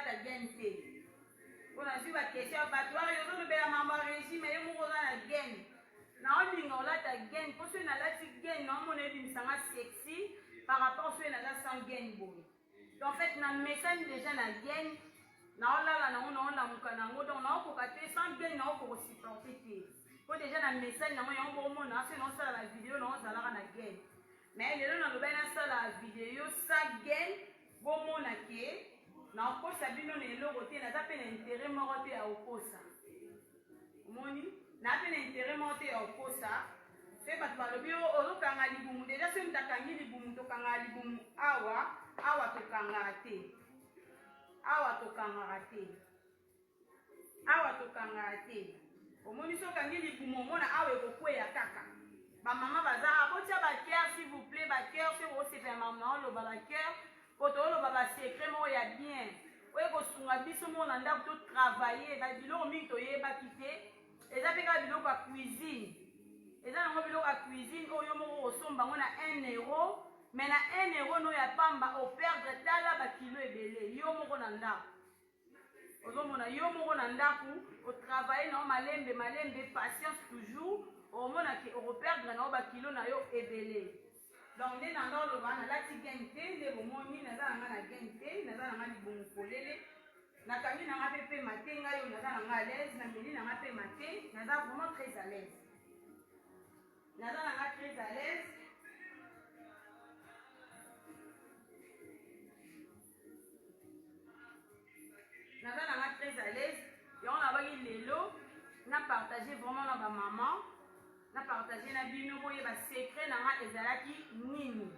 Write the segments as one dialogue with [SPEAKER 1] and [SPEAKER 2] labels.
[SPEAKER 1] olata gain te. On a vu la question, on a maman régime, et on a la gain. Non, on a la gain. Parce qu'on a la gain, non, on a dit ça sexy par rapport à ce qu'on a sans gain. En fait, dans le message déjà la gain, non, là, on a sans gain, on peut supporter. Pour déjà dans le message, on a un bon moment, sinon ça la vidéo, non, ça la gain. Mais les gens ont ça la vidéo, ça gain, bon moment qui na okosa bino na eloko te naza pe na intérêt moko te ya okosa omoni na pe na intérêt moko te ya okosa se bato balobi ozokanga libumu deja soki mutakangi libumu tokanga libumu awa tokangaka te omoni soki okangi libumu omona awa ekokweya kaka bamama baza botia bacoeur s'il vous plaît bacoeur soki okosepela mama oloba bacoeur Koto olo baba secret mo ya bien. Oye ko sunga biso mo na ndako to travailler ba biloko mingi to yeba kite. Eza pe ka biloko ya cuisine. Eza nango biloko ya cuisine oyo mo osomba ngo na 1 euro, mais na 1 euro no ya pamba o perdre tala ba kilo ebele. Yo moko na ndako. Ozomona yo moko na ndako o travailler na malembe patience toujours. O mona ki o perdre na ba kilo na yo ebele. Donc, nous avons le vent, la tigente, les bomoni, nous avons la gente, nous avons la bon polele. Nous avons la pépé maté, nous avons la l'aise, nous avons la pépé maté, nous avons vraiment très à l'aise. Nous avons la très à l'aise. Nous avons la très à l'aise. Et on a vu les lots, on a partagé vraiment dans ma maman. Na partager na bino boye ba secret na nga ezalaki nini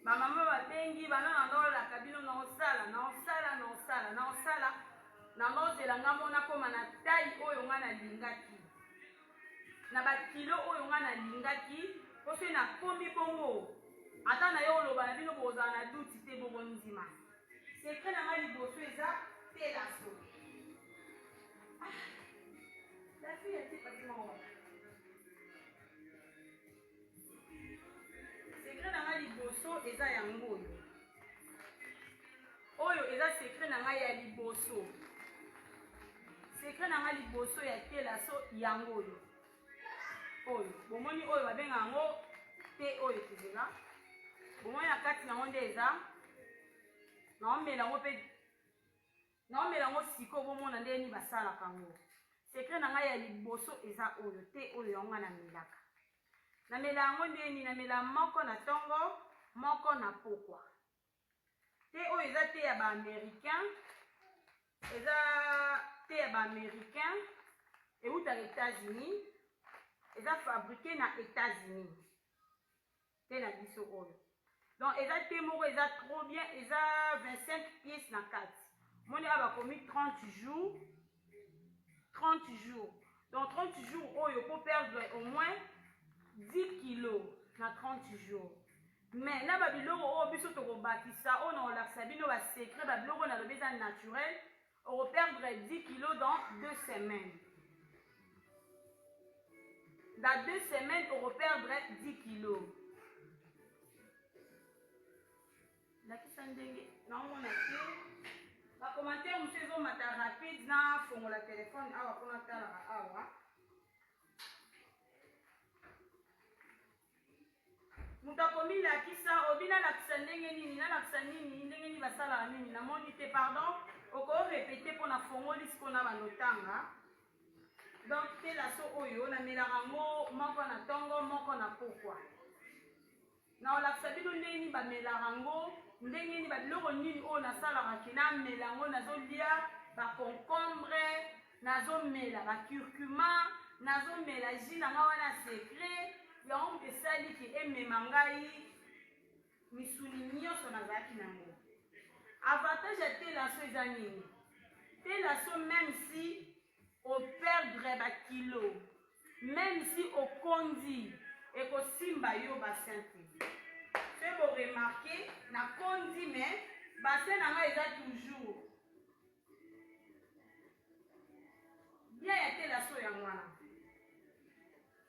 [SPEAKER 1] ba mama ba bengi bana na ndola kabino na osala na ngozela nga mona koma na taille oyo nga na lingaki na ba kilo oyo nga na lingaki poso na komi bongo ata na yo loba na bino boza na duti te bobo nzima secret na nga liboso eza telaso la fille était pratiquement secret na nga liboso eza yango oyo eza secret na nga ya liboso secret na nga liboso ya telaso yango oyo bomoni oyo babenga yango te oyo tezela bomoni na kati nango nde eza naomela yango siko bomona ndeni basalaka yango secret na nga ya liboso eza oyo te oyo yango na melaka na mela yango ndeni na mela moko na tongo moko na pokwa te oyo eza te ya ba-américain eza te ya ba-américain eutaka États-Unis eza fabriqué na États-Unis te na biso oyo donc eza te moko eza trop bien eza 25 pièces na kati moni a bakomi 30 jours donc 30 jours oyo pour perdre au moins 10 kilos na 30 jours. Mais na babiloko o biso to ko bakisa on a la bino ba secret babiloko na lobeza naturel on perdre 10 kilos dans 2 semaines. Dans 2 semaines on perdre 10 kilos. La kisandenge na on a fait ba commentaire monsieur zo mata rapide na fongo la téléphone awa kona tala awa. Mutakomi la kisa obina la kisandenge nini na la kisandini ndenge ni basala nini na moni te pardon oko répéter pour na fongoli ce qu'on a banotanga. Donc te la so oyo na melarango moko na tongo moko na pokwa. Na la kisabino ndenge ni ba melarango ndenge ni ba biloko nini o na sala kina melango nazo lia ba concombre nazo mela ba curcuma nazo mela jina nga wana secret ya on peut sali ki ememangai misuni nyonso nazaki nango avantage ya telaso eza nini telaso même si on perdre ba kilo même si on kondi et ko simba yo bassin te c'est pour remarquer na kondi mais bassin nanga eza toujours bien ya telaso ya mwana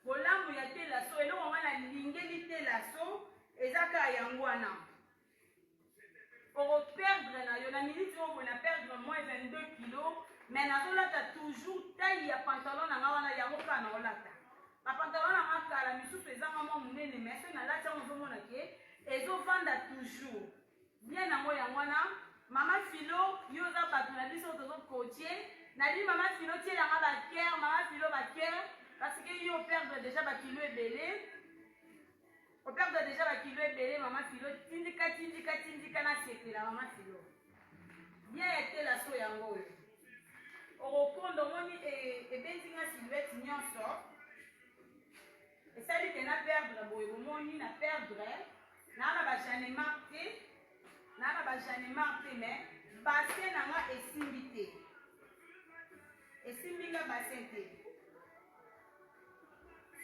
[SPEAKER 1] bolamu ya telaso eloko nga na lingeli telaso ezaka yango wana perdre na yo na minute oyo na perdre moins 22 kilos, mais nazolata toujours taille ya pantalon na nga wana yango kaka na olata. Ba pantalon na nga kala misusu ezanga mwa monene, mais so nalati yango ozomona ke ezovanda toujours. Bien nango yango wana mama Philo yo oza bato na biso tozokotie nadi mama Philo tielanga bakere mama Philo bakere parce que yo perdre déjà bakilo ebele. On perd déjà la kilo et maman Philo, tindika na sepela maman Philo. Bien été la so yango. Au kondo moni et benzinga silhouette nyonso. Et ça dit que na perdre boye moni na perdre na ba jane marqué mais bassin nanga esimbité. Esimbinga bassin té.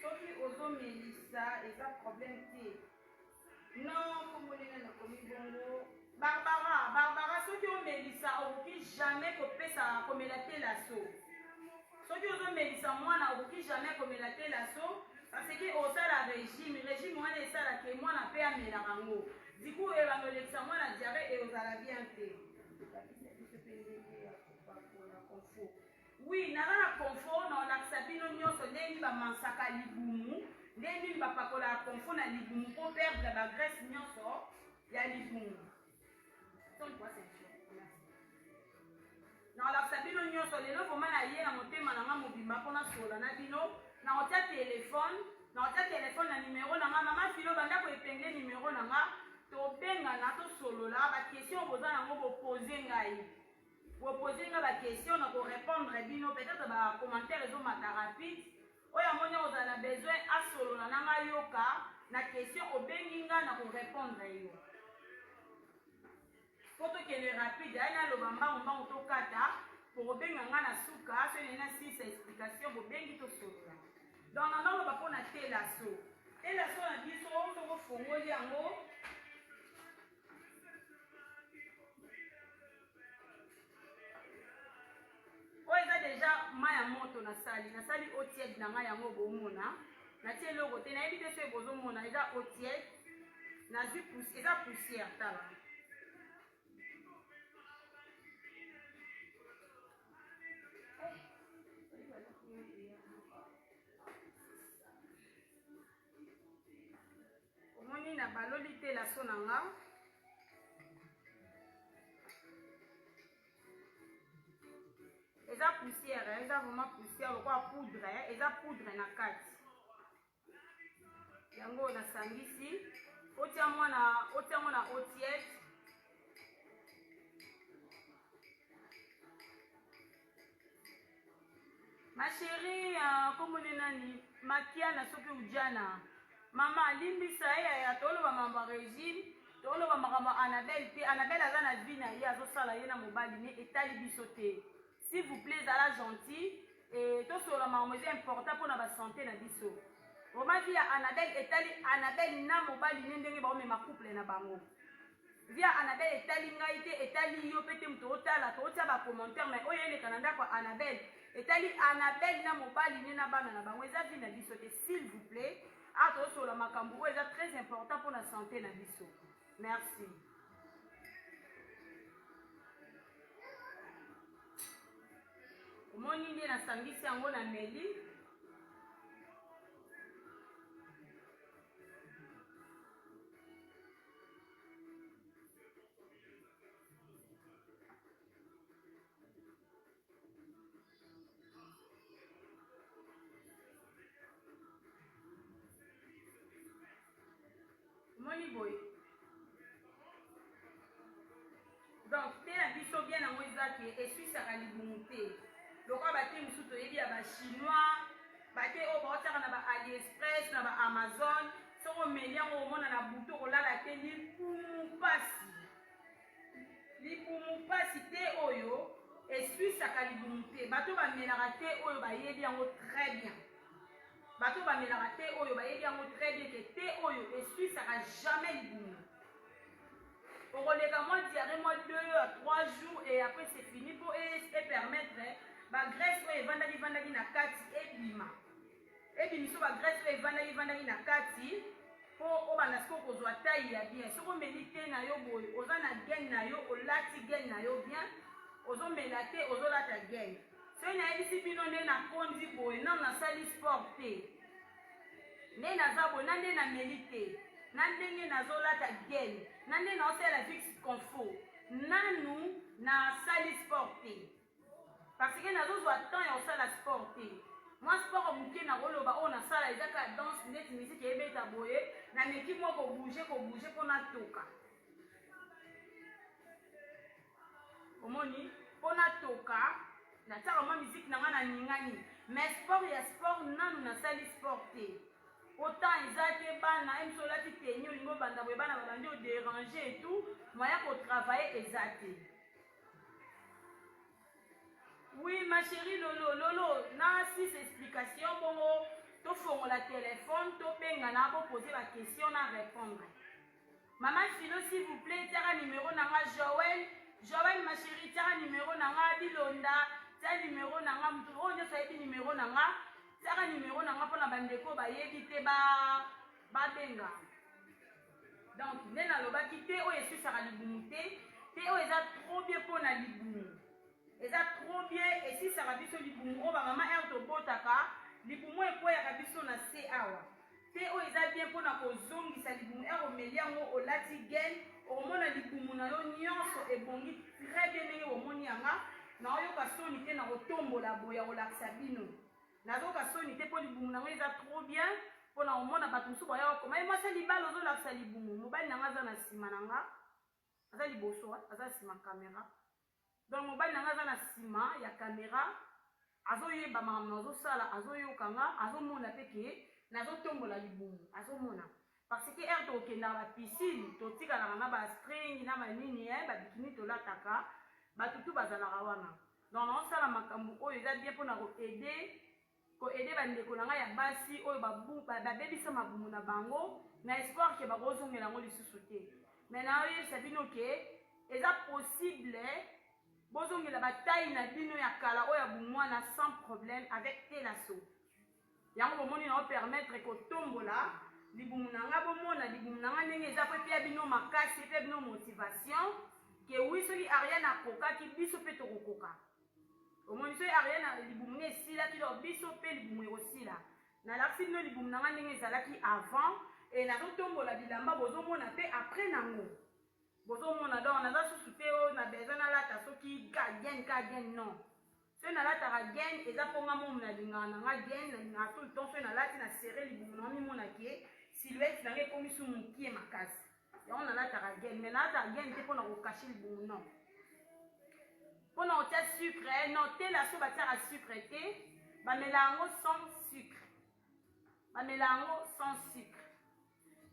[SPEAKER 1] Soki ozo melisa eza problème te. Non, comme on est dans le bongo. Barbara, soki o melisa okoki jamais kopesa komelate laso. Soki ozo melisa mwana okoki jamais komelate laso parce que osala régime wana esala ke mwana pe amela bango. Du coup ebanolekisa mwana diarrhée et ozala bien te. Oui, na confort na olakisa bino nyonso ndenge bamansaka libumu ndenge bapakola confort na libumu po perdre ba graisse nyonso ya libumu. Na olakisa bino nyonso lelo voma na ye na motema na nga mobimba mpona sola na bino na otia telefone na numero na nga mama Philo bandako epengle numero na nga tobengana tosolola bakestion boza nango bopose ngai. Vous posez la question, pour répondre bino peut-être ba commentaire zo mata rapide. Oya monya ozala besoin a solo na nga yoka na question obenginga na ko répondre yo. Photo que le rapide ana lo bamba mba to kata pour obenga nga na suka so na 6 explication bobengi to solo. Donc na lo ba pona telaso. Telaso na biso on to fongoli yango. Déjà maya moto na sali eau tiède na nga yango bomona na tie logo te na yebi te so bozomona eza eau tiède na zwi eza poussière tala omoni na baloli te la so na nga eza poussière, eza vraiment poussière, lokwa poudre, eza poudre na kati. Yango na sangisi, otia mwana eau tiède. Ma chérie, comme on est nani, makia na soki ujana. Mama limbisa ya tolo ba mamba régime, tolo ba makamba Annabelle te, Annabelle aza na vie na ye azosala ye na mobali ne etali biso te. S'il vous plaît, à la gentille, et tout sur la maman est important pour la santé na biso. Roman via Annabelle etali Annabelle na mobali ndenge ba me ma couple na bango. Via Annabelle etali ngaite etali yo pete mto otala to tia ba commentaire mais oyele kananda kwa Annabelle etali Annabelle na mobali na bana na bango eza vie na biso te s'il vous plaît. A to sur la makambo eza très important pour la santé na biso. Merci. Moni ndi na sangisi yango na meli. Moni boy. Donc, te la biso bien na mwezaki eswisaka libumu te. Lokwa bate musu toyebi ya ba chinois bate o baotaka na ba AliExpress na ba Amazon soko meli yango omona na butu kolala te lipumu pasi te oyo eswisaka libumu te bato bamelaka te oyo bayebi yango très bien bato bamelaka te oyo bayebi yango très bien ke te oyo eswisaka jamais libumu okoleka mwa diarrhée mwa 2 à 3 jours et après c'est fini pour permettre ba graisse oyo evandaki na kati ebima ebimiso ba graisse oyo evandaki na kati po obanda siko kozwa taille ya bien. Soko omeli te na yo boye oza na gaine na yo olati gaine na yo bien ozomela te ozolata gaine. Soki nayebisi bino nde nakondi boye nanu nasali sport te nde naza boye na nde nameli te na ndenge nazolata gaine na nde naosala fixe confort nanu nasali sport te parce que nazozwa temps ya kosala sport te. Moi sport moke nakoloba oyo nasala eza kaka danse ndeti misiki ebeta boye nameki mwa kobouge mpo natoka omoni mpo natoka natiaka mwa misiki na nga na ningani mais sport ya sport nanu nasali sport te autant eza te bana emiso olati teni olingi obanda boye bana babandi odérange et tout moya kotravaille eza te. Oui ma chérie Lolo na 6 explications bongo tofongola téléphone tobengana boposer baquestion na répondre. Maman Philo s'il vous plaît tiaka numéro nanga Joël ma chérie tiaka numéro nanga Bilonda tia numéro nanga mutu oyo nyonso ayebi numéro nanga tiaka numéro nanga mpona bandeko bayebi te babenga. Donc nde nalobaki te oyo eswisaka libumu te oyo eza trop bien mpona libumu eza trop bien esisaka biso libumu oyo bamama ere tobotaka libumu ekweyaka biso na se awa te oyo eza bien mpona kozongisa libumu ere omeli yango olati gaine okomona libumu na yo nyonso ebongi très bien ndenge bomoni yanga naoyoka soni te na kotombola boye ya kolakisa bino nazoyoka soni te mpo libumu nango eza trop bien mpona komona bato mosusu baya bakoma ye mwasi libala ozolakisa libumu mobali nanga aza na nsima nanga aza liboso aza nsima kamera donc mobali nanga aza na nsima ya kamera azoyeba makambo nazosala azoyoka nga azomona mpe ke nazotombola libumu azomona parce que ere tokendaka bapisine totikalaka na bastring na banini babikini tolataka batutu bazalaka wana donc naosala makambo oyo eza bien mpona koede bandeko na ngai ya basi oyo babebisa mabumu na bango na espoir ke bakozongela yango lisusu te mais naoyebisa bino ke eza possible bozongela bataille na bino ya kala oyo ya bumwana sans problème avec telaso yango bomoni na opermettre kotombola libumu na nga bomona libumu na nga ndenge eza mpe pia bino makasi mpe bino motivation ke wi soki ariane akokaki biso mpe tokokoka omoni soki ariane libumu nga esilaki lo biso mpe libumu ekosila nalakisi bino libumu na nga ndenge ezalaki avant e nazotombola bilamba bozomona mpe après nango bozomona donc naza susu te oyo na besoin nalata soki gaine non soki nalataka gaine eza mponga momu nalingaka nanga gaine nalingaka tout le temps soki nalati na serre libumu na mimonaki silhouette nanga ekomi su mokie makasi yango nalataka gaine mais nalataka gaine te mpona kokashe libumu non mpona kotia sucre non te laso batiaka sucre te bamela yango sans sucre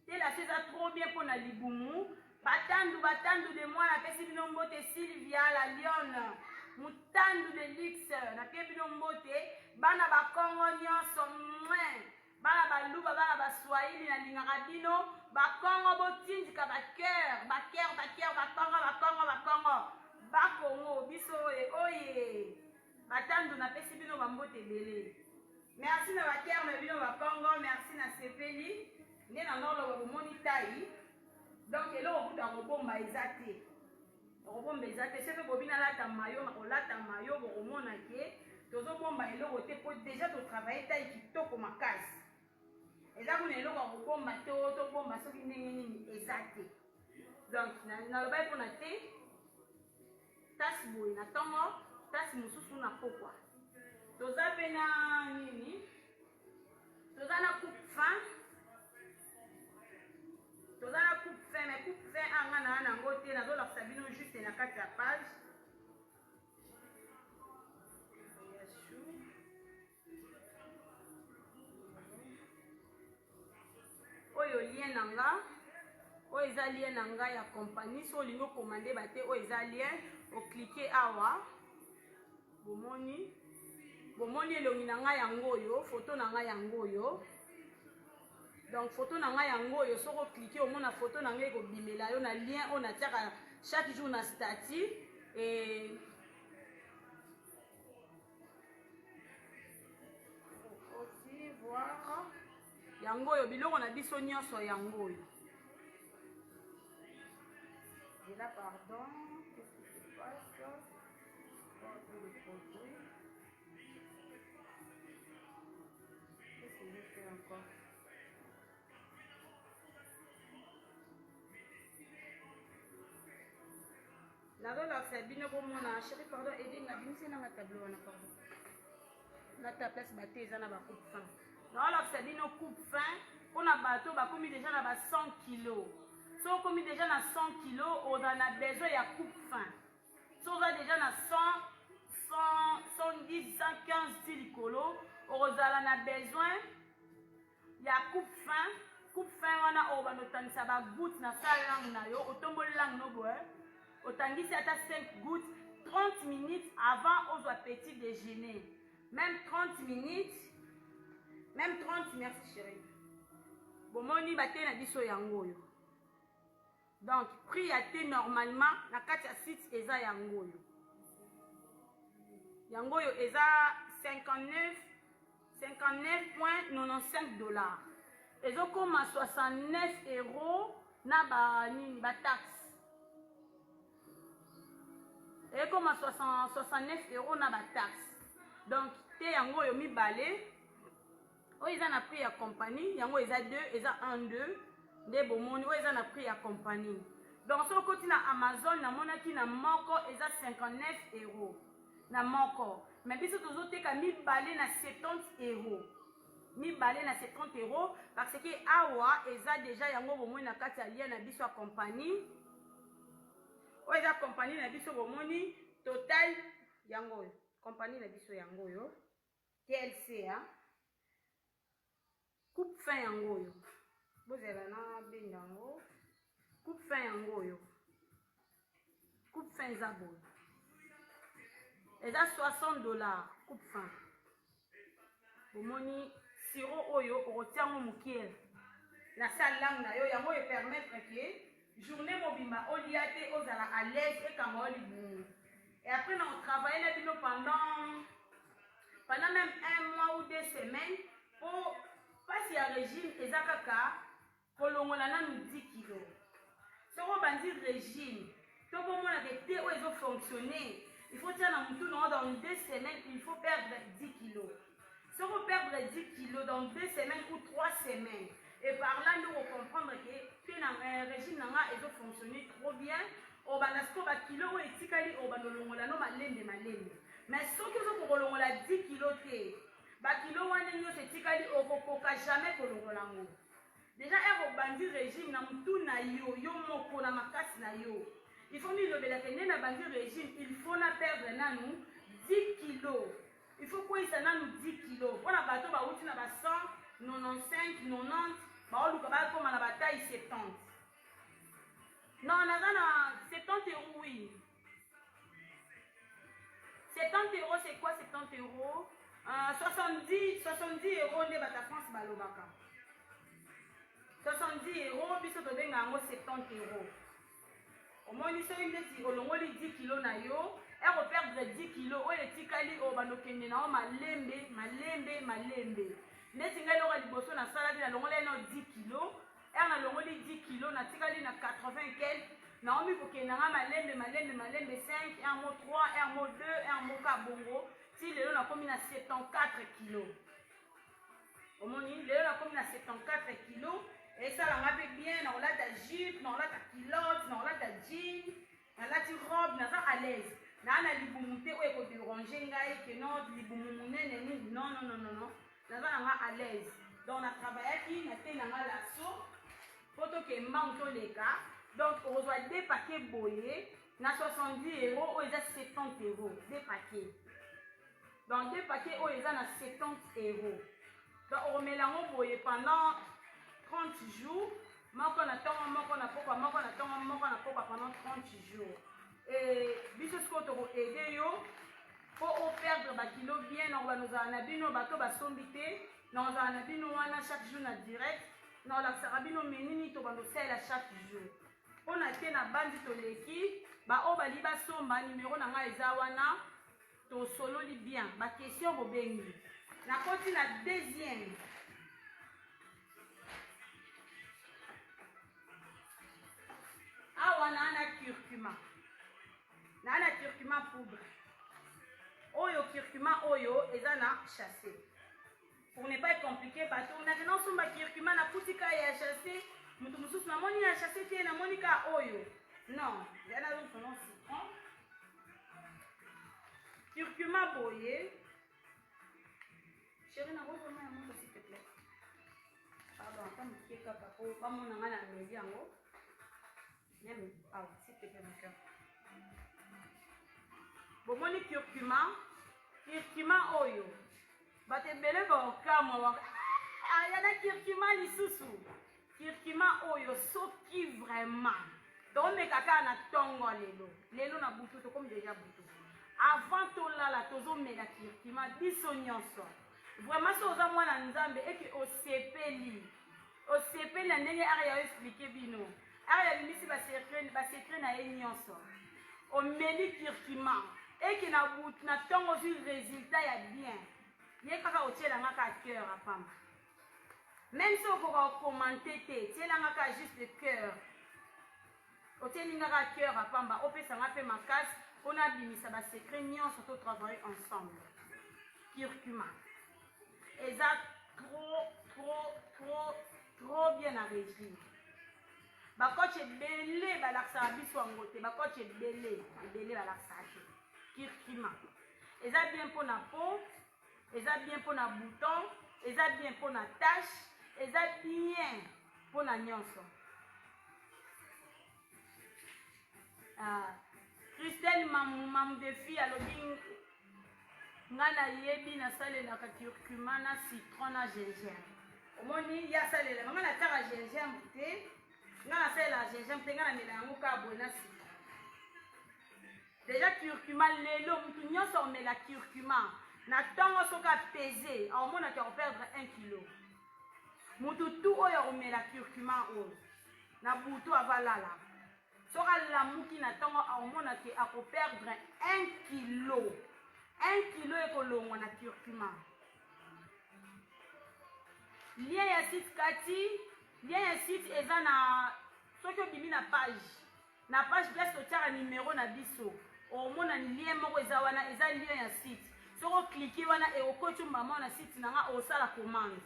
[SPEAKER 1] te laso eza trop bien mpona libumu batandu de mwana apesi bino mbote Sylvia la Lionne mutandu de luxe napie bino mbote bana bakongo nyonso bana baluba bana baswahili nalingaka bino bakongo botindika bakongo bakongo biso oye batandu napesi bino bambote ebele merci na bakere na bino bakongo merci na sepeli nde na noloba bomoni tai donc eloko kuta kobomba eza te soki bobi nalata mayo na kolata mayo bokomona ke tozobomba eloko te mpo deja totravaille tai kitoko makasi eza kuna eloko ya kobomba te oyo tobomba soki ndenge nini eza te donc nalobai mpona te tasi boye na ntongo tasi mosusu na pokwa toza mpe na nini toza na coupe fin mais coupe fin anga na nango te nazolakisa bino juste na kati ya page oyo lien nanga oyo eza lien nanga ya compagnie so olingi okomande bate oyo eza lien oklike awa bomoni elongi na ngai yango oyo foto na ngai yango oyo donc photo na ngai yango oyo soki oklike omona photo na ngai ekobimela yo na lien oyo natiaka chaque jour na statut et aussi voir yango oyo biloko na biso nyonso yango oyo. Et là, pardon, qu'est-ce qui se passe? Le produit. Qu'est-ce que je fais encore? Nazolakisa bino bomona chéri, pardon, aidez-moi bimisi na tableau wana, pardon. Na ta place bato eza na ba coupe fin. Nazolakisa bino coupe fin mpona bato bakomi déjà na ba 100 kg. So okomi déjà na 100 kg, oza na besoin ya coupe fin. So oza déjà na 100, 110, 115 ti likolo, ozala na besoin ya coupe fin. Coupe fin wana oyo banotangisa ba goutte na sa langue na yo, otomboli langue no boye. Otangisi ata 5 gouttes 30 minutes avant ozwa petit déjeuner. Même 30 minutes, même 30, merci chérie. Bomoni bate na biso yango yo. Donc, prix a été normalement, na kati ya site eza yango yo. Yango yo eza 59,95 $. Ezo koma 69 € na ba nini ba taxe. Et comme à 69 € na ba taxe. Donc, te yango yo mibale. O eza na prix ya compagnie, yango eza 2, eza 1 2. De bomoni o eza na prix ya compagnie. Donc, so koti na Amazon na monaki na moko eza 59 €. Na moko. Mais biso tozoteka mibale na 70 €. Mibale na 70 € parce que awa eza déjà yango bomoni na kati ya lien na biso ya compagnie. O eza compagnie na biso bomoni total yango yo. Compagnie na biso yango yo. TLC ha. Coupe fin yango yo. Bozela na bendango. Coupe fin yango yo. Coupe fin za boy. Eza 60 $. Coupe fin. Bomoni siro oyo otiango mukiel. La salle langue na yo yango e permettre que journée mobimba oliate ozala à l'aise et quand on libre. Et après on travaille là bino pendant même 1 mois ou 2 semaines pour passer à régime ezakaka kolongola na 10 kg. Si on va dire régime, tout le monde a été où ils ont fonctionné. Il faut dire dans 2 semaines, il faut perdre 10 kg. Si on perdre 10 kg dans 2 semaines ou 3 semaines, et par là, nous comprenons que le régime n'a pas fonctionné trop bien. On va avoir des kilos et des kilos, on va avoir des kilos. Mais ce qui est pour le 10 kilos, les kilos, on ne jamais pour déjà, on va dire régime, il faut dire que régime, il faut perdre 10 kilos. Il faut que ça ait 10 kilos. Pour la bateau, on a 100, 95, 90. Bah, on a comme la bataille 70. Non, on a 70 €, oui. 70 €, c'est quoi 70 €? 70 € de la France, Balobaka. 70 €, puis on a 70 €. Au moins, il y a 10 kilos. Et on perd 10 kilos. On est tikali au banokende na malembe. Netinga lora liboso na sala na longole na 10 kilos. Et on a longole 10 kilos na tikali na 80 quel. Na omi kokenda nga malembe 5, et un mot 3, et un mot 2, et un mot kabongo. Si le na komi na 74 kilos. Au moins le na komi na 74 kilos. Et ça la rappelle bien, on a ta jupe, on a ta culotte, on a ta jean, on a ta robe, on a à l'aise. Na na libumuté ou éco déranger ngai que non libumumune non. Na nga à l'aise. Donc on a travaillé qui na té na lasso photo que manque les cas. Donc on reçoit des paquets boyés na 70 € ou ils a 70 €, des paquets. Donc des paquets où ils a na 70 €. Donc on remet la boyé pendant 30 jours. Moko na poka pendant 30 jours. Et biso skoto aider yo pour perdre ba kilo bien on va nous en bino bato ba sombité nous en bino wana chaque jour na direct na la sarabino menini to bando sala chaque jour on a été na bandi to leki ba o bali ba somba numéro na nga eza wana to solo li bien ba question bo bengi na koti na deuxième curcuma. Na curcuma poudre. Oyo curcuma oyo eza na chassé. Pour ne pas être compliqué, bato on a non somba curcuma na putika ya chassé. Mutu mususu na moni ya chassé tie na monika oyo. Non, yana donc son citron. Curcuma boye. Chérie, na rose ma montre s'il te plaît. Pardon, attends, je vais pas mon amana à midi en haut. Même, ah, s'il te plaît, mon cœur. Bon, mon curcuma oyo. Bah, t'es belle, bon, calme, ah, y en a curcuma lisusu. Curcuma oyo, soki vraiment. Donc, mes caca na tongo lelo. Lelo na butu, comme déjà butu. Avant tout là, la tozo me la curcuma, biso nyonso. Vraiment, si vous avez un nzambe et que au sepeli na ndenge ari expliquer bino. Ari bimisi ba secret na enyonso. O meli curcuma et que na bout na tongo sur résultat ya bien. Ye kaka o tiela ngaka cœur apamba. Même si vous commenter te, tiela ngaka juste le cœur. O tieli ngaka cœur apamba, o pesa ngaka makas, on a bimisa ba secret nyonso to travailler ensemble. Curcuma. Et ça trop bien à régir. Bah quand tu es belé, bah la sabi soit en côté. Bah quand tu es belé bah la sabi. Curcuma. Et ça bien pour la peau, et ça bien pour la bouton, et ça bien pour la tache, et ça bien pour la nyonso. Christelle mam défi à l'obing. Ngana yebi na sale la curcuma na citron na gingembre. Omoni ya sale la ngana tara gingembre te. Ngana sale la gingembre te ngana mela yango ka boye na citron. Déjà curcuma lelo mutu nyonso me la curcuma na tongo soka peser. Omona ka perdre 1 kg. Mutu tout oyo me la curcuma o. Na butu avalala. Soka la muki na tongo omona ke ako perdre 1 kg. 1 kilo ekolongwa na curcuma. Lien ya site kati, lien ya site eza na soki obimi na page. Na page place totiaka numéro na biso. Omona lien moko eza wana, eza lien ya site. Soko cliquer wana e okoti mama na site nanga osala commande.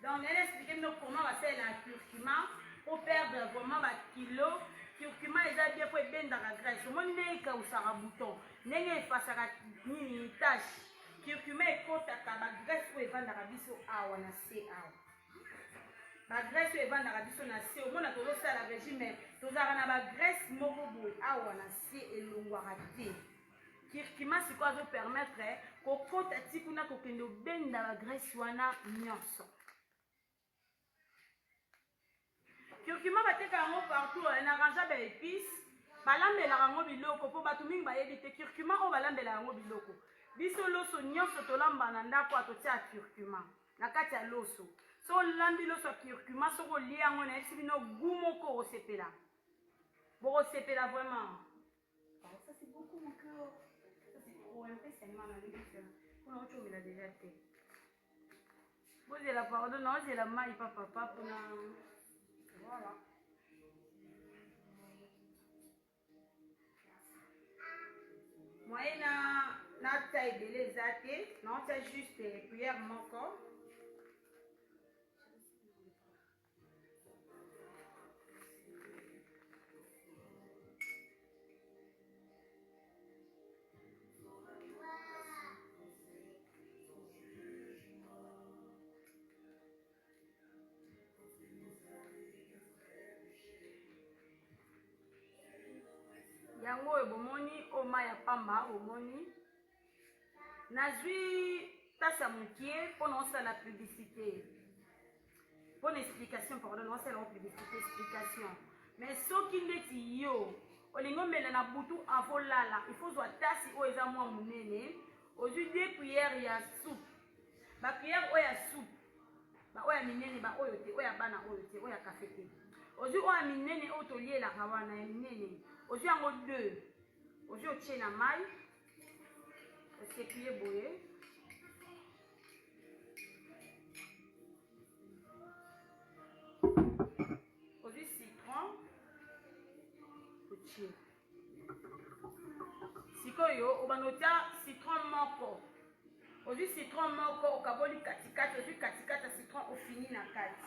[SPEAKER 1] Donc, on va expliquer comment on va faire la curcuma. Pour perdre vraiment ma kilo, curcuma est bien pour bien dans la graisse. Au moins, il y a un bouton. Il y a une tâche. Curcuma est contre la graisse pour vendre la biso à on a C. La graisse pour vendre la biso na C. Au moins, on a fait la régime, mais on a la graisse morobo à on a C et l'ongwarate. Curcuma, c'est quoi vous permettre qu'on compte à tikuna qu'on peut bien dans la graisse ou na nyonso. Curcuma bateka yango partout na ranja ba épices balambela yango biloko po batu mingi bayebi te curcuma o balambela yango biloko biso loso nyonso tolamba na ndako atotia curcuma na kati ya loso so lambi loso ya curcuma soko lia yango na yebisi bino goût moko osepela bokosepela vraiment. Ça c'est beaucoup mon cœur, ça c'est trop un peu seulement na libi pour autre chose mais déjà te vous avez la pardon non j'ai la maille papa pour na. Voilà. Moi, na taille de les athées, non, c'est juste cuillère moko. Yango ebomoni oma ya pamba omoni nazwi tasa mokie pour non la publicité pour explication pardon non c'est la publicité explication mais soki ndeti yo olingo mela na butu avolala il faut zwa tasi o eza mwa munene ozwi 2 cuillères ya soupe ba cuillère o ya soupe ba o ya minene ba oyo te o ya bana oyo te o ya café te ozwi o ya minene o toliela kawana ya minene ozwi yango 2 ozwi otie na mai osepie boye tie. Sikoyo, obanotia citron moko. Ozu citron moko, okaboli katikati, ozu katikati citron ofini na kati.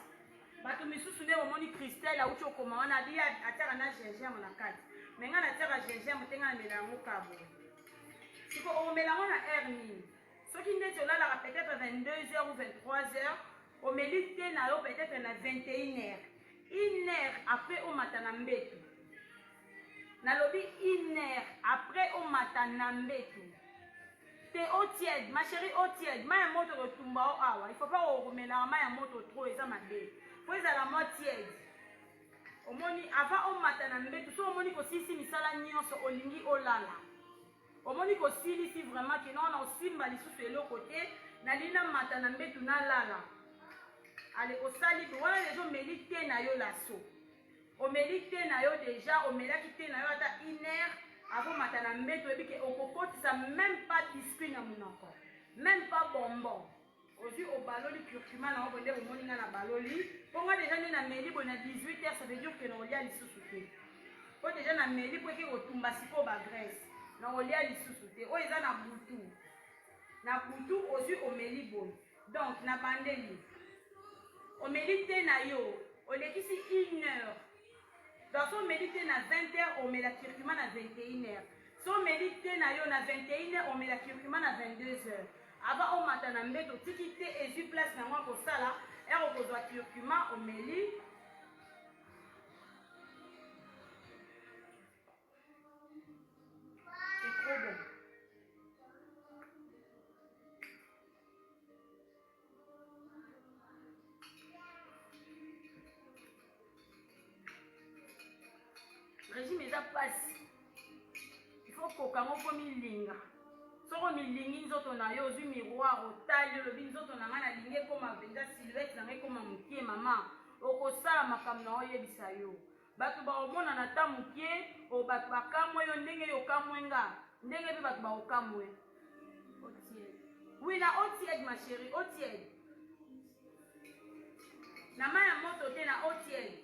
[SPEAKER 1] Bato misusu ne omoni Christelle auti okoma wana ali atiaka na gingembre na kati. Mais nga natiaka gingembre te nga na mela yango kabo. Siko omela yango na heure nini. Soki ndeti olalaka peut-être 22h ou 23h, omeli te na yo peut-être na 21h. 1h après omata na mbetu. Nalobi 1h après omata na mbetu. Te eau tiède, ma chérie, eau tiède. Maya moto retumba o awa. Il faut pas omela maya moto trop eza mabe. Faut ezala mo tiède. Omoni avant omata na mbetu, so omoni ko sisi misala nyonso olingi olala. Omoni ko silisi vraiment que non osimba lisusu eloko te, na lina mata na mbetu na lala. Ale osali wana les gens meli te na yo laso. Omeli te na yo déjà, omelaki te na yo ata 1h avant mata na mbetu ebike okokotisa même pas biscuit na munoko. Même pas bonbon. Aujourd'hui au baloli curcuma na obonde omoni nga na baloli. Ponga déjà na meli bo na 18h, ça veut dire que na olia lisusu te. Po déjà na meli po ke otumba siko ba graisse. Na olia lisusu te. O eza na butu. Na butu aujourd'hui omeli bo. Donc na bandeli. Omeli te na yo, olekisi 1h. Donc so omeli te na 20h, on met la curcuma na 21h. So omeli te na yo na 21h, on met la curcuma na 22h. Avant on mata na mbeto tiki te ezu place na moi ko sala, ero ko zwa curcuma omeli. C'est trop bon. Régime eza pasi. Il faut koka moko milinga. Soko milingi nzoto na yo ozwi miroir otali olobi nzoto na nga nalingi ekoma mpenza silhouette na nga ekoma mokie mama. Okosala makambo na oyebisa yo. Bato baomona na ta mokie o bato bakamwe yo ndenge yo kamwe nga. Ndenge mpe bato baokamwe. Otiede. Oui na otiede ma chérie, otiede. Na mai ya moto te na otiede.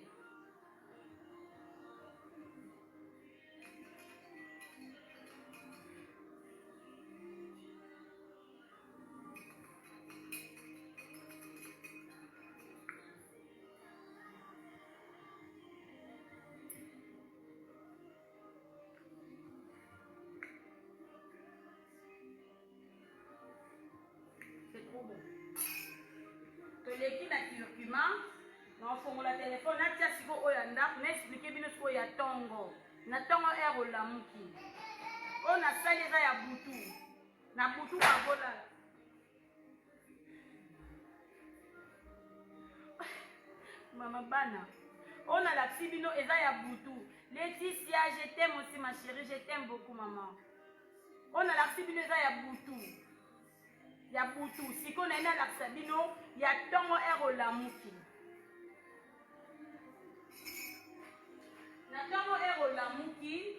[SPEAKER 1] Toleki na curcuma, na fongola téléphone, na tia siko oya ndako, na expliquer bino siko ya tongo. Na tongo ero olamuki. O na sali eza ya butu. Na butu bakola. Mama bana. O na laksi bino eza ya butu. Laetitia, je t'aime aussi ma chérie, je t'aime beaucoup maman. O na laksi bino eza ya butu. Ya butu, siko na ina laksa bino, ya tongo ero lamuki. Na tongo ero lamuki,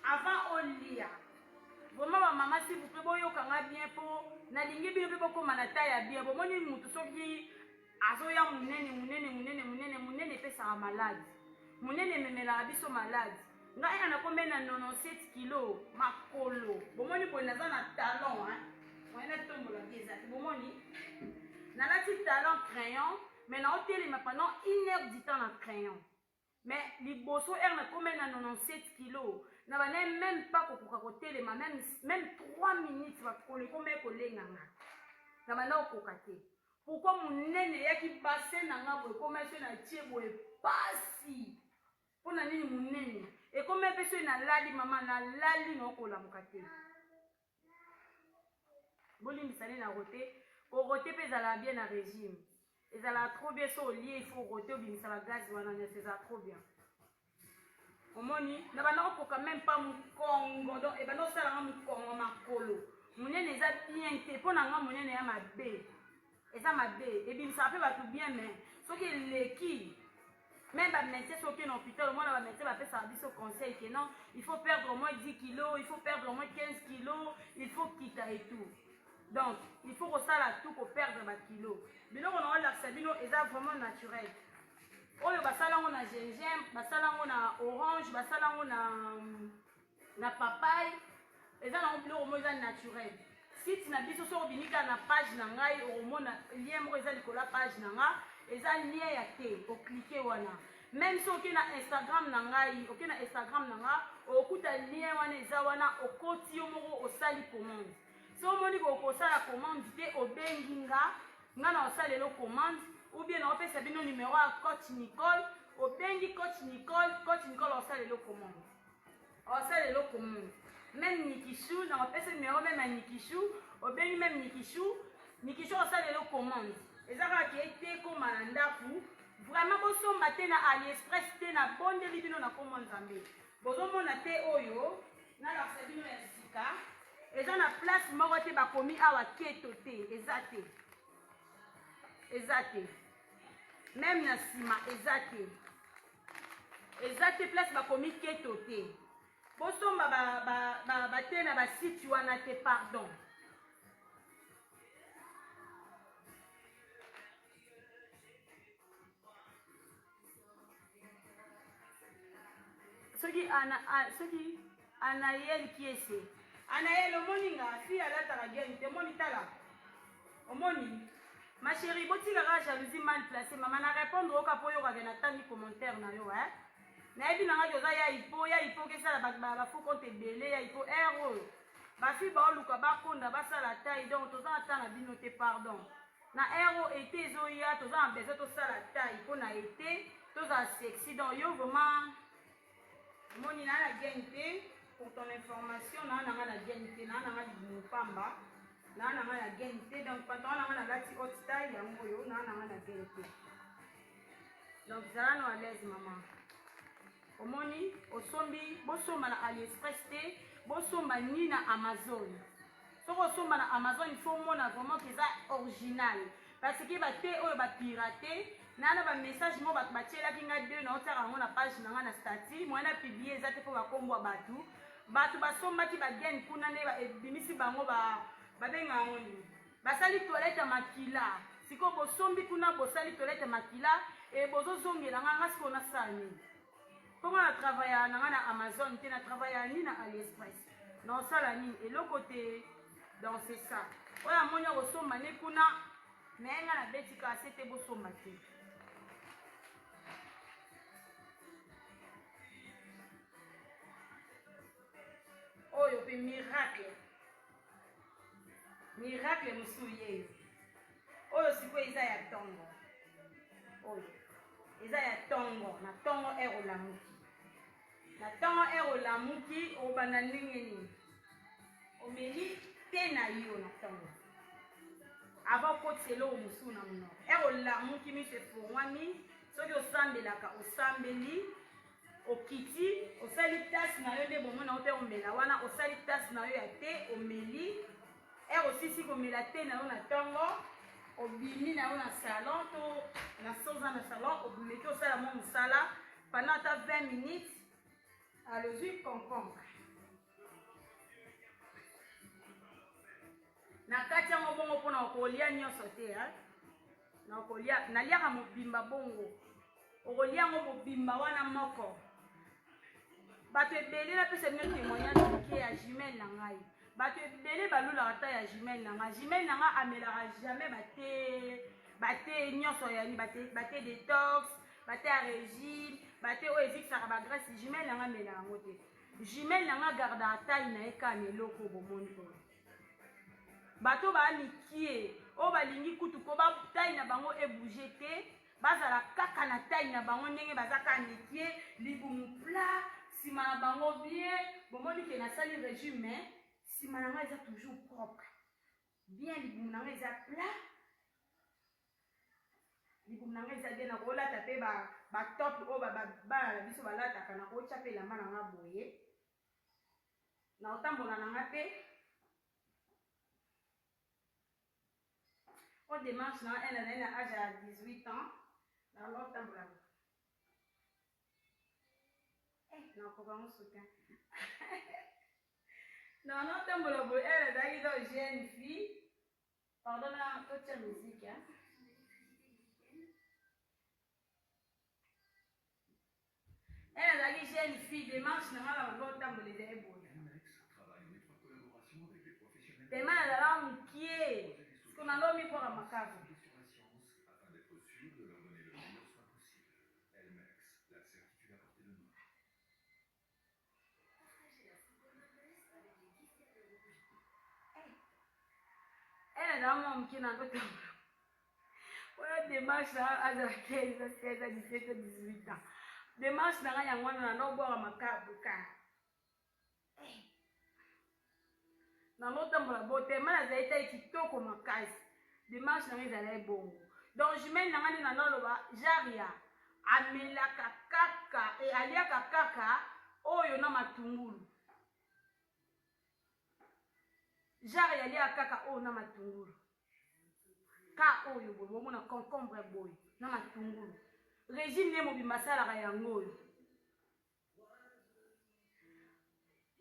[SPEAKER 1] avant olia. Vraiment ma maman si vous pouvez boyokanga bien po, na lingi bino pe boko manata ya bien, bomoni mutu soki azoya munene pesa malade. Munene memela biso malade. Nga ina nakombe na 97 kilo makolo. Bomoni bo naza na talon hein. Moyena tombola bieza. Bomoni na lati talon crayon, mais na hôtel ma pendant 1 heure du temps na crayon. Mais liboso er na kombe na 97 kilo. Na ba même pas kokoka kotel même 3 minutes va kole kombe kolenganga. Na ba na okokate. Pourquoi munene yaki bassin na nga boye kombe so na tie boye pasi. Pona nini munene? Et kombe peso na lali mama na lali no kola mukate. Bolimbisani na roté, ko roté pe ezala bien na régime. Ezala trop bien so lié, il faut roté obimisa ba gaz wana c'est ça trop bien. Omoni, na bana ko quand même pas mukongo donc e bana sala mukongo makolo. Munene eza bien te pona nga munene ya mabe. Eza mabe, ebimisa pe ba tout bien mais soki leki même ba médecin soki na hôpital, moi na ba médecin ba fait ça biso conseil que non, il faut perdre au moins 10 kilos, il faut perdre au moins 15 kilos, il faut quitter et tout. Donc, il faut que ça tout pour perdre ma kilo. Biloko na laksa bino eza vraiment naturel. oyo basalango na gingembre, basalango na orange, basalango na papaye. Eza na biloko mo eza naturel. Site na biso so obinika na page na ngai omona lien moko eza likola page na nga, eza lien ya te, o cliquer wana. Même si oke na Instagram na ngai, oke na Instagram na nga, okuta lien wana eza wana, okoti yo moko osali commande. So omoni ko osala commande te obengi nga na osalelo commande, ou bien na opesa bino numéro ya Coach Nicole, obengi Coach Nicole osalelo commande. Osalelo commande. Même Nikishu, na opesa numéro même à Nikishu, obengi même Nikishu osalelo commande. Ezaka ki ete koma na ndaku, vraiment bosomba te na AliExpress te na bondeli bino na kombo Nzambe. Bozomona te oyo na lakisa bino ya sika. Eza na place moko te bakomi awa keto te, eza te. Eza te. Même na sima eza te. Eza te place bakomi keto te. Bosomba te na basite wana te, pardon. Soki Anaël qui est ce? Anaël omoni nga fi alataka bien te moni tala. Omoni ma chérie botikaka jalousie mal placée maman na répondre oka po yo ka na tani commentaire na yo hein. Na ebi na nga ya ipo ke sala ba fo compte belé ya ipo ero. Ba fi ba oluka ba konda ba sala taille donc toza atana bino te pardon. Na ero été zoya toza besoin to sala taille po na été toza sexy donc yo vraiment moni na la gente pour ton information na la gente na la pamba na la gente donc pantalon na la ti haute taille yango yo na la gente donc zala no à l'aise maman omoni osombi bosomba na AliExpress te bosomba ni na Amazon soko osomba na Amazon il faut mona vraiment que ça original parce que ba te oyo ba pirater nana ba message mo ba batiela kinga deux na otaka ngo na page na nga na statut mo na publier za te po ba kombo batu basomba ki ba gen kuna ne ba ebimisi bango ba benga ngoni basali toilette makila siko bosombi kuna bosali toilette makila e bozo zongela nga siko na sani comment na travailler na nga na Amazon te na travailler ni na AliExpress na osala ni eloko te donc c'est ça oya monya bosomba ne kuna mais nga na betika c'était bosomba te. Oyo pe miracle musuye oyo siko eza ya tongo oyo eza ya tongo na tongo erolamuki na tongo erolamuki obana ndenge nini omeli te na yo na tongo avant kotselo musu na muno erolamuki mise fongwani soki osambelaka osambeli okiti osali tasse na yo nde bomona ote omela wana osali tasse na yo ya te omeli osisi komela te na yo na tongo obimi na yo na salon to na soza na salon obimeki osala mo mosala pendant ata 20 minutes alozwi concombre na kati yango bongo mpona okolia nyonso te naliaka mobimba bongo okolia yango mobimba wana moko bato ebele napesa bino témoignage ke ya jumelle na ngai bato ebele balulaka ata ya jumelle na ngai jumelle na ngai amelaka jamais bate nyonso yani bate détox bate ya régime bate oyo ezikisaka bagrâce jumelle na ngai amelaka yango te jumelle na ngai gardaka taille na ye kaka na eloko bomoni oyo bato baalikie oyo balingi kutu ko bataille na bango ebouge te bazala kaka na taille na bango ndenge baza kaka nekie libumu plat sima na bango bien bomoni ke nasali régime sima na ngai eza toujours propre bien libumu na ngai eza plat libumu na ngai eza bien nakolata mpe batop oyo bana na biso balataka nakotya mpe elamba na ngai boye na kotambola na ngai mpe o démarche na ngai nazali na age ya 18 ans nakotambola nakoka mosoutien non nakotambola boye nazalaki donc jeune fille pardon na totya musique Elle a dit j'ai une fille, démarche, n'a pas la bonne temps de les aider. Tellement elle a un pied. Ce qu'on a dormi pour la macabre. Elle a un pied dans le temps. Voilà, démarche là, à 15, 16, 17, 18 ans. Démarche là, il y a un an, boire à macabre. Dans l'autre temps, la beauté, mais la zaïta qui toque au macas. Démarche là, ils allaient bon. Donc, je mets dans le Jaria, Amela Kaka et Alia Kaka, oh, il y en a matungulu. Jaria Alia Kaka, oh, na matungulu. Ka oh, yo, bon, on a concombre boy, na matungulu. Régime n'est mobile, masala rayangoy.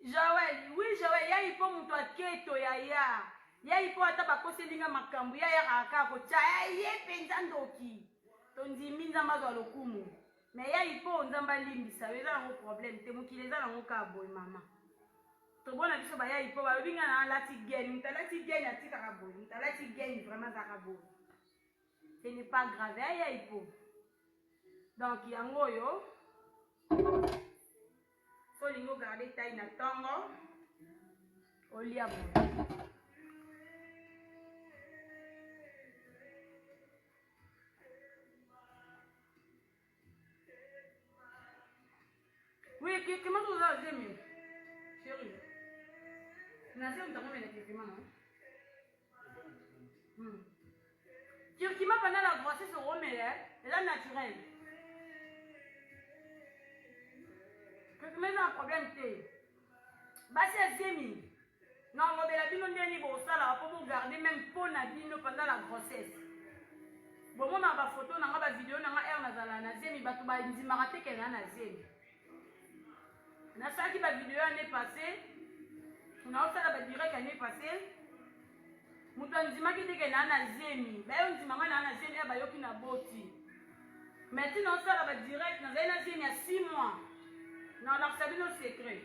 [SPEAKER 1] Joël, oui, Joël, ya ipo mutu aketo ya. Ya ipo ata bakose linga makambu ya akako cha ye penza ndoki. Tondi minza mazwa lokumu. Mais ya ipo nzamba limbisa, weza ngo problème te mukileza na ngoka boy mama. To bona biso ba ya ipo ba binga na lati geni, mutalati geni atika ka boy, mutalati geni vraiment za ka boy. Ce n'est pas grave, ya ipo. Donc yango yo faut lingo garder taille na tongo olia boy. Oui, comment vous avez aimé? Chérie. Nasi on t'a mis les curcuma, non? Curcuma pendant la grossesse au remède, c'est là naturel. Curcuma c'est un problème. Bah c'est zémi. Non, on va la bino ndeni bo sala pour vous garder même pour na bino pendant la grossesse. Bon on a ba photo na ba vidéo na air na zala na zémi batu ba ndimaka te ke na zémi. Na ça qui va vidéo année passée, on a aussi la direct année passée. Mutu ndima ki te ke na zémi. Ba yo ndima na zémi ba yo ki na boti. Maintenant on ça la direct na zémi à 6 mois. Non, la sabi no secret.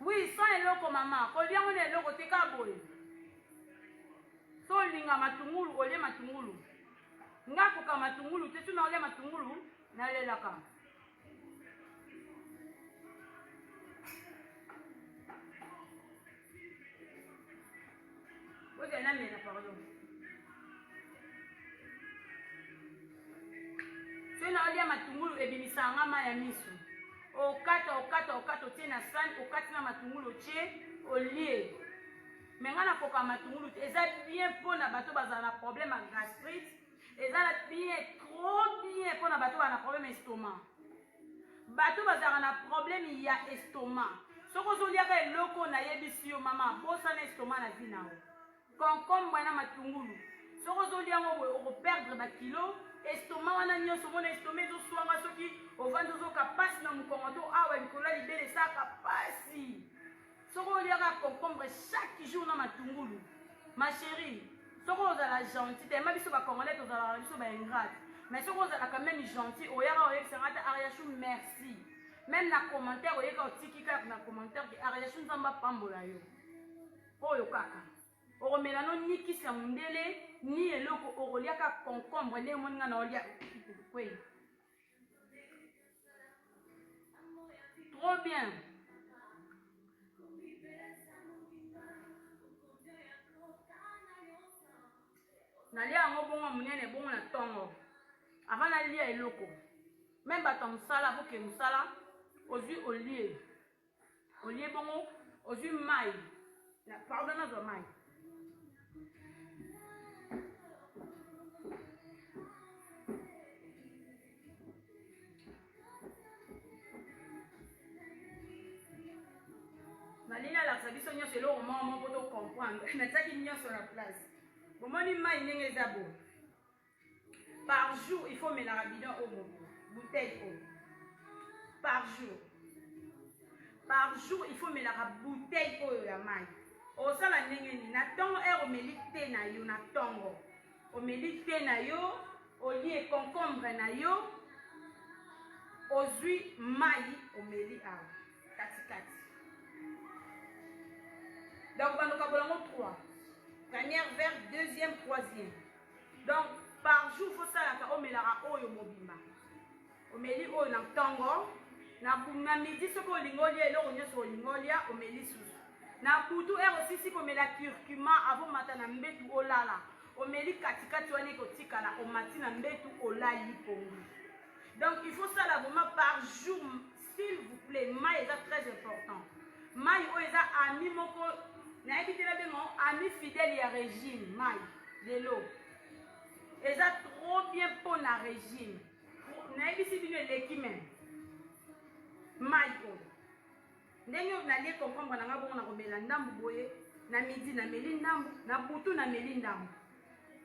[SPEAKER 1] Oui, sans eloko maman, kolia on eloko te ka boy. So linga matungulu, olie matungulu. Nga koka matungulu, te tu na olie matungulu, na lelaka. Ok, na mena pardon. So na olie matungulu ebimisanga ma ya misu. Okata tie na sani, okati na matungulu tie, olie. Mengana koka matungulu, eza bien pour na bato bazala na problème à gastrite, eza bien, trop bien pour na bato bazala na problème estomac. Bato bazala na problème ya estomac. Soko zoliaka eloko na yebisi yo mama, bosa na estomac na vie na o. Concombre na matungulu. Soko zoliango o perdre ba kilo, estomac wana nyonso mona estomac zo swanga soki ovanda zo kapasi na mukongo to awa likola libele sa kapasi. Soko oliaka concombre chaque jour na matungulu. Ma chérie, soko ozala gentil, te ma biso ba congolais tozala biso ba ingrate. Mais soko ozala quand même gentil, oyaka oyekisanga ta Ariachou merci. Même na commentaire oyeka otikika na commentaire ki Ariachou nzamba pambola yo. Oyo kaka. Oromela no nikisa mundele ni eloko oroliaka concombre ne moninga na olia kweli. Trop bien. Nalia ngo bongo munene bongo na tongo. Avant na lia eloko. Même bato musala boke musala ozui olie. Olie bongo ozui mai. Na pardon na zo mai. Malina la sabiso nyonso eloko moko poto comprendre. Nataki nyonso na place. Bomoni mai ndenge eza bo. Par jour, il faut mettre la bidon au bouteille eau. par jour. Par jour, il faut mettre la bouteille pour la maille. Au sala nengeni, na tongo o melite na yo na tongo. O melite na yo, o lié concombre na yo, o zui maille o meli a. Kati. Donc, on va 3. Première vers, deuxième, troisième. Donc, par jour, il faut ça la melara oyo mobimba. O meli oyo na tongo. Na midi, ce qu'on lingolia, et l'on y lingolia, o meli sous. Na butu aussi si comme la curcuma avant matin na mbetu olala. O meli katikati wane kotika la o matina mbetu olali pongu. Donc, il faut ça la vraiment par jour, s'il vous plaît. Maï est très important. Maï est ami moko. Na évité la démon, ami fidèle à régime. Maï, de l'eau. Et ça trop bien pour la régime. Na évité bien l'équipe même. Maï. Ndenge na lié comprendre na ngabo na komela ndambu boye na midi na meli ndambu na butu na meli ndambu.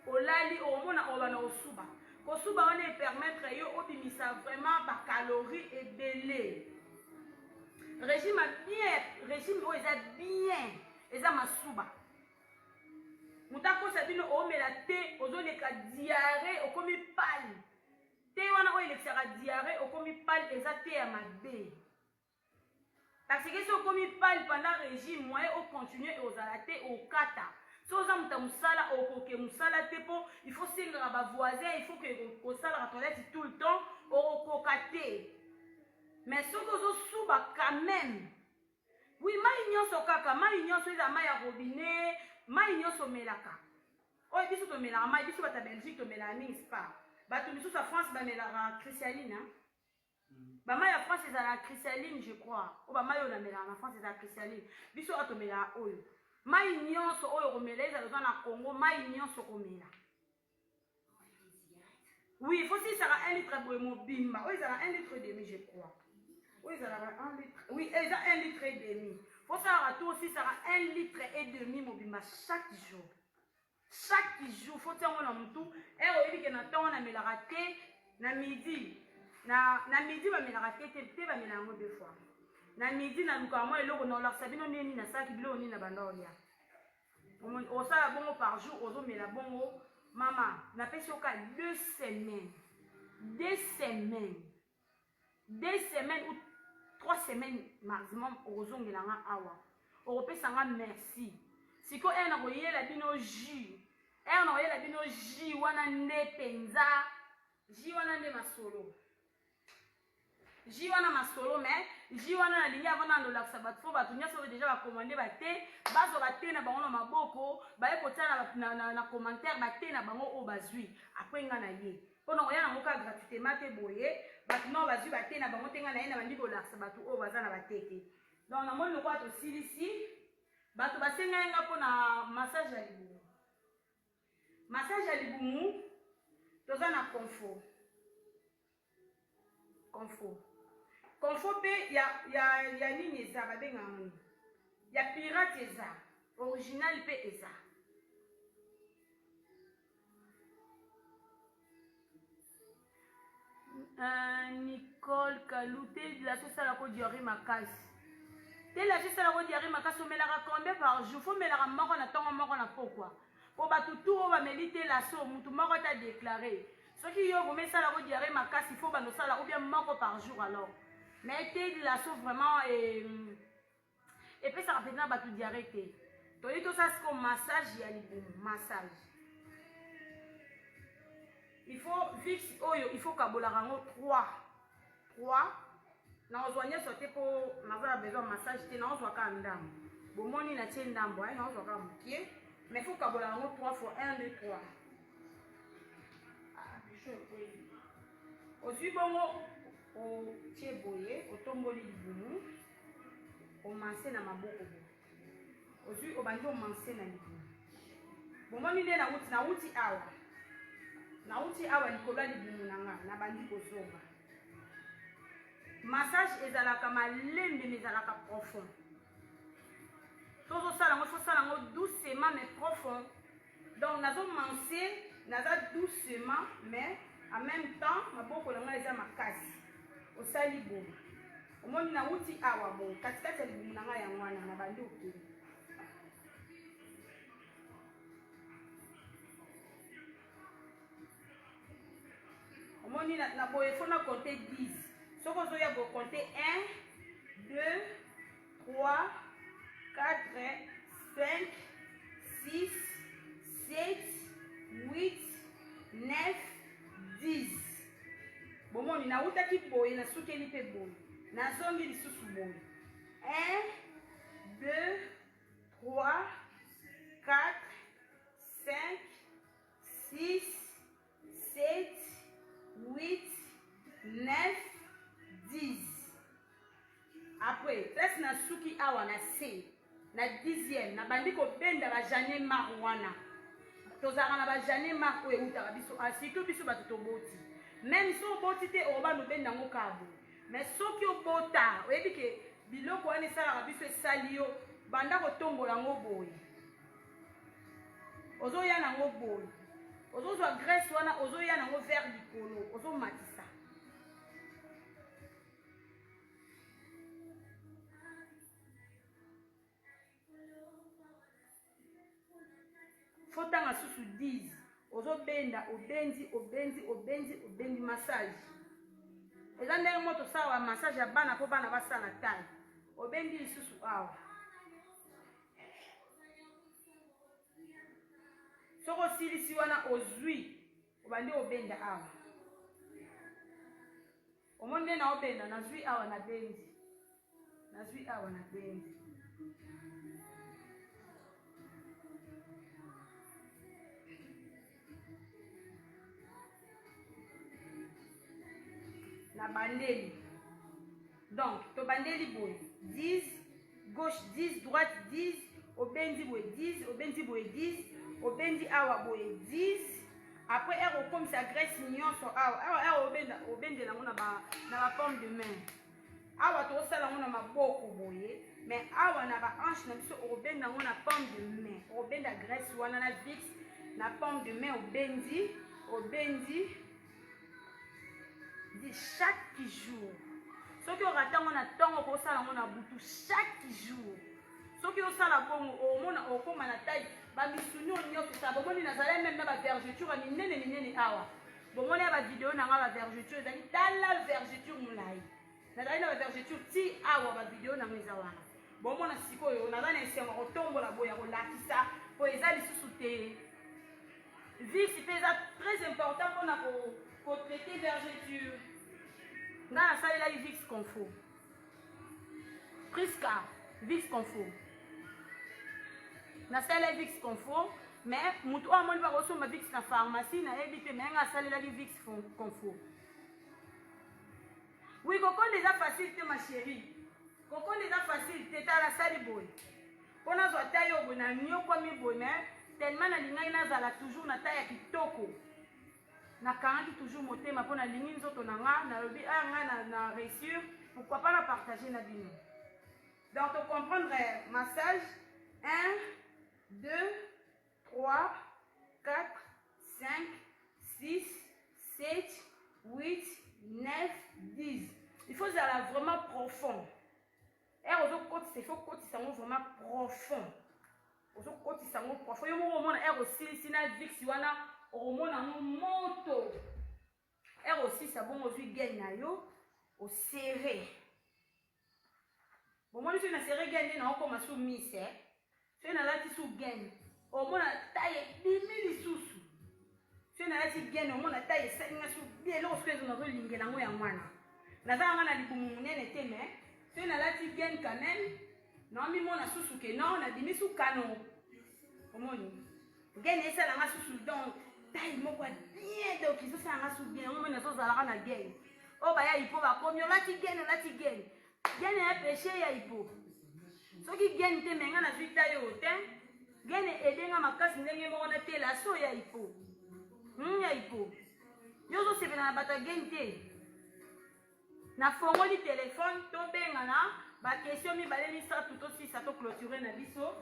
[SPEAKER 1] Olali omona obana osuba. Kosuba on permettre yo obimisa vraiment ba calories et belé. Régime régime o eza bien, eza masuba. Mutako sabino omela te ozoleka diarrhée okomi pâle. Te wana o elekisaka diarrhée okomi pâle eza te ya mabe. Parce que si okomi pâle pendant régime moyen o continuer et ozalate au kata. Si oza muta musala okoke musala te po il faut senga ba voisin, il faut que osala la toilette tout le temps okokate. Mais ce que ozo suba quand même. Oui, mai nyonso kaka, mai nyonso eza mai ya robinet, mai nyonso melaka. Oye biso to melaka mai biso bata Belgique to melaka mingi spa. Bato biso sa France ba melaka cristalline hein. Ba mai ya France eza la cristalline je crois. O ba mai ona melaka na France eza la cristalline. Biso ato melaka oyo. Mai nyonso oyo komela eza na Congo, mai nyonso komela. Oui, il faut si ça a 1 litre de mobimba. Oui, ça a 1 litre et demi je crois. Oui, ça a 1 litre. Oui, ça a 1 litre et demi. Il faut savoir tout aussi ça a 1 litre et demi mobimba chaque jour. Chaque jour, il faut dire on a tout. Et on dit que na temps on a mis la raté na midi. Na midi ba mela raté te ba mela ngo 2 fois. Na midi na luka moi eloko na la sabino neni na saki bilo ni na bandoria. On sala bongo par jour ozo mela bongo maman na pesi oka 2 semaines. 2 semaines. 2 semaines ou 3 semaines maximum ozo ngelanga awa. Opesa nga merci. Siko na koyela bino jus. Na koyela bino jus wana nde penza. Jus wana nde masolo. Jiwana masolo mais jiwana na linya avant na lola sabat fo batu nya so déjà ba commander ba té bazo ba té na bango na maboko ba e kotala na commentaire ba té na bango o bazui après nga na ye pona ko yana ngoka gratuitement te boye batu no bazui ba té na bango tenga na ye na bandi ko la sabatu o baza na ba teke donc na moni ko to silisi batu ba senga nga pona massage ya libumu. Massage ya libumu toza na confort. Confort pe ya nini eza babenga ngani ya pirate eza original pe eza Nicole Kalute la sauce à la côte diarrhée makasi te la sauce à la côte diarrhée makasi omelaka combien par jour faut melaka moko na tongo moko na pourquoi po batu tout o ba melite la sauce mutu moko ta déclaré ce qui yo remet ça la côte diarrhée makasi faut ba no sala ou bien moko par jour alors. Mais de la sauce vraiment et puis ça rappelle pas tout diarrhée. Donc tout ça c'est comme massage massage. Il faut vite il faut kabola 3 na ozwanya sauter pour n'avoir besoin de massage te na ozwa ka ndam. Bomoni na tie ndambo na ozwa ka mukie mais faut kabola 3 fois 1 2 3. Ah, aussi bongo o tie boye otomboli libumu o manse na maboko bo ozui obandi o manse na libumu bomoni nde na uti awa likolo ya libumu nanga na bandi kozonga massage ezalaka malembe mais ezalaka profond tozosala yango fosala yango doucement mais profond donc nazomanse naza doucement mais en même temps maboko na ngai eza makasi osali boye omoni na uti awa bo katikati ya libumu na ngai ya mwana na bandi okende omoni na boye fona compter 10 soko ozoya bo compter 1 2 3 4 5 6 7 8 9 10 bomoni nautaki boye nasukeli mpe boye nazongi lisusu boye 1 2 3 4 5 6 7 8 9 10 après place nasuki awa na se na 10e na bandi kobenda bajane mar wana tozalaka na bajane mar oyo eutaka biso surtout biso bato toboti même so oboti te obanda obenda yango kabo mais soki obota oyebi ke biloko wana esalaka biso esali yo banda kotombola yango boye ozoya nango boye ozozwa graisse wana ozoya nango vers likolo ozomatisa fotanga susu 10 ozobenda obendi massage eza ndenge moto osala massage ya bana mpo bana basala taille obendi lisusu awa soko osilisi wana ozwi obandi obenda awa omoni nde na obenda nazwi awa na bendi na bandeli donc tobandeli boye 10 gauche 10 droite 10 obendi boye 10 obendi boye 10 obendi awa boye 10 après ere okomisa graisse nyonso awa obendela yango na ba pomme de main awa tokosala yango na maboko boye mais awa na bahanche na biso okobenda yango na pomme de main okobenda graisse wana na vix na pomme de main obendi chaque jour soki orata yango na ntongo okosala yango na butu chaque jour soki osala bongo omona okoma na taille bamisuni nyonso sa bomoni nazala meme na bavergeture minene awa bomoni ya bavideo na nga bavergeture ezali tala vergeture molai nazali na bavergeture ti awa bavideo nango eza wana bomona sikoyo naza na esengo kotombola boya kolakisa po eza lisusu te vix mpe eza très important mpona kotraite vergeture nga nasalelaki vix confort priska vix confort nasalelaki vix confort mais moto oyo amoni bakosomba vix na pharmacie nayebi te mais nga asalelaki vix confort oui kokonde eza facile te ma chérie kokonde eza facile te tala nasali boye mpo nazwa taille oyo boye nanyokwami boye mais tellement nalingaki nazala toujours na taille ya kitoko nakangaki toujours motema mpo nalingi nzoto na nga nalobi aya ngai na réussir pourquoi pas na partager na bino donc tocomprendre massage 1 2 3 4 5 6 7 8 9 10 il faut ezala vraiment profond ere ozokotisa il faut kotisa yango vraiment profond ozokotisa yango profond yo moko omona ere osilisi na vix wana okomona yango moto ere osilisa bongo ozwi gaine na yo osere bomoni soki nasere gaine nde naokoma su mise soki nalati su gaine omona taille ebimi lisusu soki nalati gaine omona taille esalinga su bien eloko soki ezo nazolingela yango ya mwana nazalanga na libumu monene te mais soki nalati gaine quand même naomimona susu ke non nabimi su kano omoni gaine esalanga susu donc taille moko ya bien donc ezosalanga su bien yango moni nazozalaka na gaine oyo baya ipo bakomi olati gaine gaine ya péché ya ipo soki gaine te menga nazwi taille oyo te gaine edenga makasi ndenge moko natela so ya ipo ya ipo yo ozosepela na bato ya gaine te nafongoli telefone tobengana bakestion mibale misatu tosisa toclôture na biso